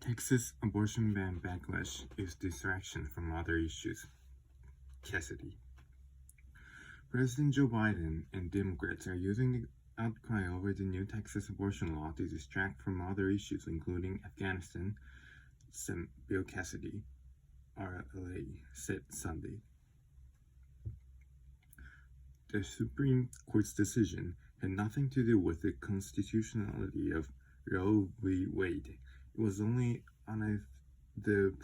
Texas abortion ban backlash is distraction from other issues. Cassidy. President Joe Biden and Democrats are using the outcry over the new Texas abortion law to distract from other issues, including Afghanistan, Bill Cassidy, RLA, said Sunday. The Supreme Court's decision had nothing to do with the constitutionality of Roe v. Wade. It was only on if the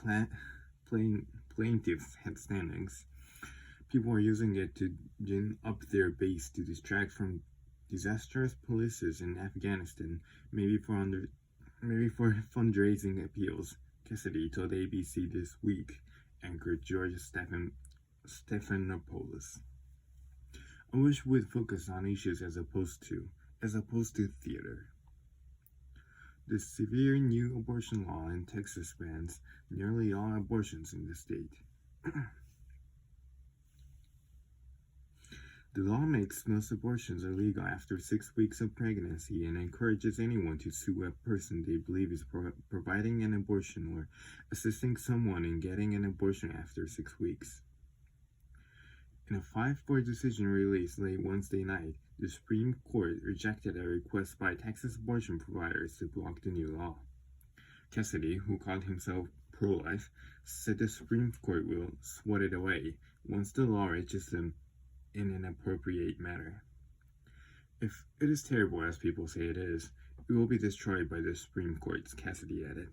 plaintiffs had standings. People are using it to gin up their base to distract from disastrous policies in Afghanistan, maybe for fundraising appeals, Cassidy told ABC This Week anchor George Stephanopoulos. I wish we'd focus on issues as opposed to theater. The severe new abortion law in Texas bans nearly all abortions in the state. The law makes most abortions illegal after 6 weeks of pregnancy and encourages anyone to sue a person they believe is providing an abortion or assisting someone in getting an abortion after 6 weeks. In a 5-4 decision released late Wednesday night, the Supreme Court rejected a request by Texas abortion providers to block the new law. Cassidy, who called himself pro-life, said the Supreme Court will swat it away once the law reaches them in an appropriate manner. If it is terrible as people say it is, it will be destroyed by the Supreme Court, Cassidy added.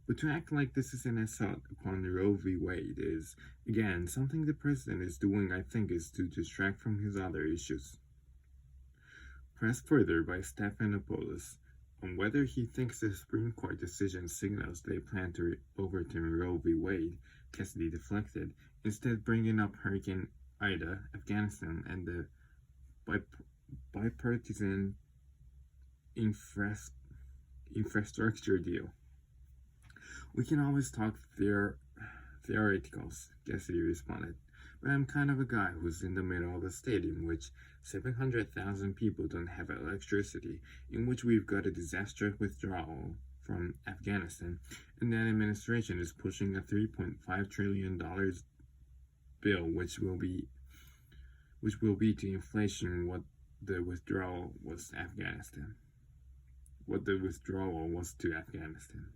But to act like this is an assault upon Roe v. Wade is, again, something the president is doing, I think, is to distract from his other issues. Pressed further by Stephanopoulos on whether he thinks the Supreme Court decision signals they plan to overturn Roe v. Wade, Cassidy deflected, instead bringing up Hurricane Ida, Afghanistan, and the bipartisan infrastructure deal. We can always talk theoreticals, Cassidy responded, but I'm kind of a guy who's in the middle of a state in which 700,000 people don't have electricity, in which we've got a disastrous withdrawal from Afghanistan, and that administration is pushing a $3.5 trillion bill, which will be to inflation what the withdrawal was to Afghanistan.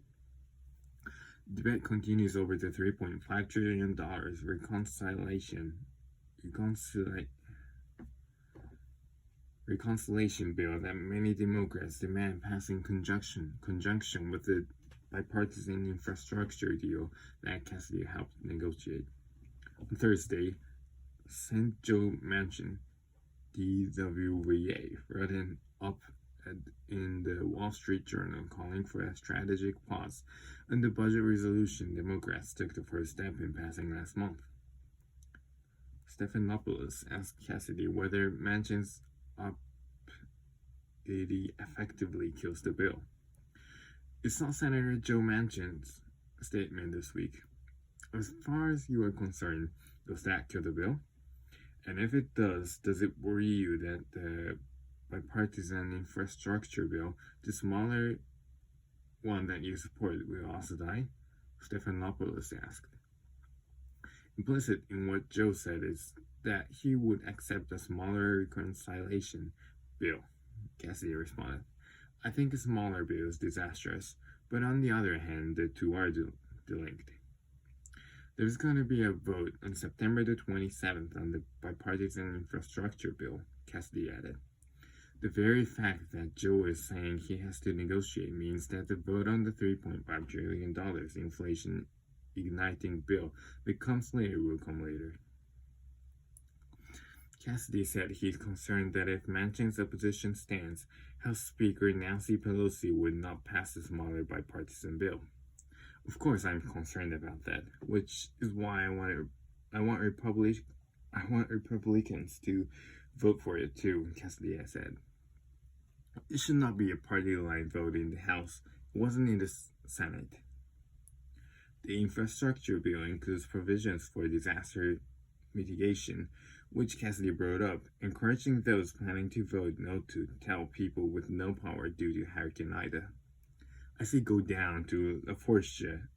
Debate continues over the $3.5 trillion reconciliation bill that many Democrats demand pass in conjunction with the bipartisan infrastructure deal that Cassidy helped negotiate. On Thursday, St. Joe Manchin, DWVA, wrote an op-ed in the Wall Street Journal calling for a strategic pause on the budget resolution Democrats took the first step in passing last month. Stephanopoulos asked Cassidy whether Manchin's op-ed effectively kills the bill. It's not Senator Joe Manchin's statement this week. As far as you are concerned, does that kill the bill? And if it does it worry you that the bipartisan infrastructure bill, the smaller one that you support, will also die? Stephanopoulos asked. Implicit in what Joe said is that he would accept a smaller reconciliation bill, Cassidy responded. I think a smaller bill is disastrous, but on the other hand, the two are linked. There's going to be a vote on September the 27th on the bipartisan infrastructure bill, Cassidy added. The very fact that Joe is saying he has to negotiate means that the vote on the $3.5 trillion inflation-igniting bill will come later. Cassidy said he's concerned that if Manchin's opposition stands, House Speaker Nancy Pelosi would not pass the smaller bipartisan bill. Of course, I'm concerned about that, which is why I want Republicans to vote for it too, Cassidy has said. It should not be a party line vote in the House. It wasn't in the Senate. The infrastructure bill includes provisions for disaster mitigation, which Cassidy brought up, encouraging those planning to vote no to tell people with no power due to Hurricane Ida. I say go down to Laforgia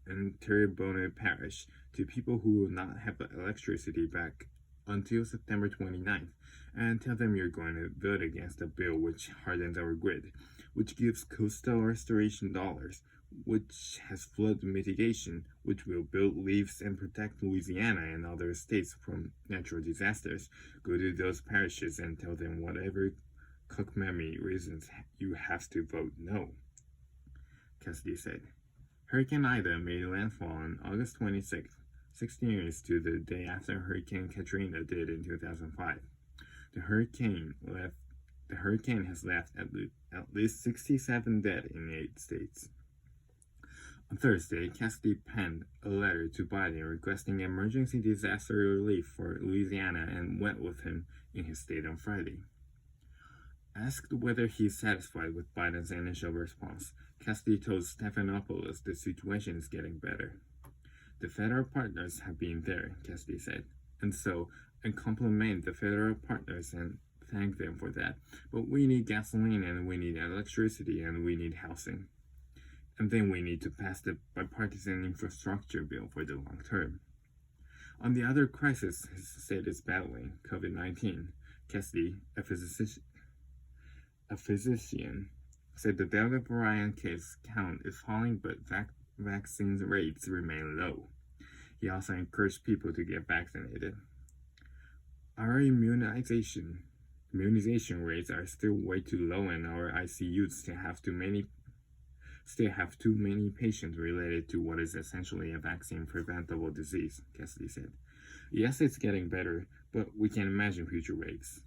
and Terrebonne Parish to people who will not have electricity back until September 29th, and tell them you're going to vote against a bill which hardens our grid, which gives coastal restoration dollars, which has flood mitigation, which will build levees and protect Louisiana and other states from natural disasters. Go to those parishes and tell them whatever cockamamie reasons you have to vote no, Cassidy said. Hurricane Ida made landfall on August 26th, 16 years to the day after Hurricane Katrina did in 2005. The hurricane has left at least 67 dead in 8 states. On Thursday, Cassidy penned a letter to Biden requesting emergency disaster relief for Louisiana and went with him in his state on Friday. Asked whether he's satisfied with Biden's initial response, Cassidy told Stephanopoulos the situation is getting better. The federal partners have been there, Cassidy said, and compliment the federal partners and thank them for that. But we need gasoline and we need electricity and we need housing. And then we need to pass the bipartisan infrastructure bill for the long term. On the other crisis his state is battling, COVID-19, Cassidy, a physician, said the Delta variant case count is falling but vaccine rates remain low. He also encouraged people to get vaccinated. Our immunization rates are still way too low, and our ICUs still have too many patients related to what is essentially a vaccine-preventable disease, Cassidy said. Yes, it's getting better, but we can imagine future waves.